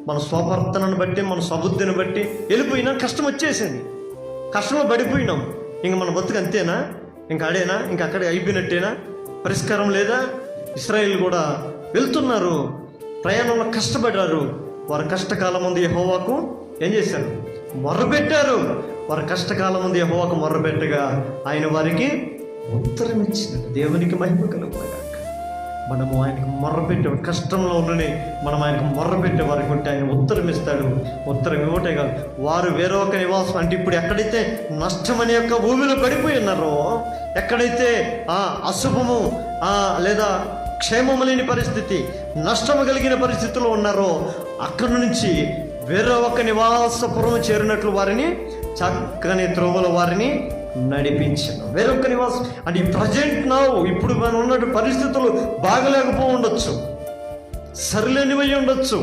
మన స్వప్రవర్తనను బట్టి, మన స్వబుద్ధిని బట్టి వెళ్ళిపోయినా కష్టం వచ్చేసింది. కష్టంలో పడిపోయినాం. ఇంక మన బతుకు అంతేనా? ఇంక అడేనా? ఇంక అక్కడే అయిపోయినట్టేనా? పరిష్కారం లేదా? ఇశ్రాయేలు కూడా వెళ్తున్నారు, ప్రయాణంలో కష్టపడ్డారు. వారి కష్టకాలం ముందు యెహోవాకు ఏం చేశారు? మొర్రపెట్టారు. వారి కష్టకాలం ముందు యెహోవాకు మొర్రపెట్టగా ఆయన వారికి ఉత్తరం ఇచ్చినాడు. దేవునికి మహిమ కలుగుగాక. మనము ఆయనకు మొర్రపెట్టే, కష్టంలో ఉండని మనం ఆయనకు మొర్రపెట్టే వారికి ఉంటే ఆయన ఉత్తరం ఇస్తాడు. ఉత్తరం ఇవ్వటే కాదు, వారు వేరొక నివాసం అంటే ఇప్పుడు ఎక్కడైతే నష్టం అనే యొక్క భూమిలో పడిపోయి ఉన్నారో, ఎక్కడైతే అశుభము లేదా క్షేమము లేని పరిస్థితి, నష్టము కలిగిన పరిస్థితిలో ఉన్నారో, అక్కడి నుంచి వేరే ఒక నివాసపురం చేరినట్లు వారిని చక్కని త్రోవల వారిని నడిపించను. వేరొక నివాసం అంటే ప్రజెంట్ ఇప్పుడు మనం ఉన్నటువంటి పరిస్థితులు బాగలేకపో ఉండొచ్చు, సరిలేనివై ఉండొచ్చు,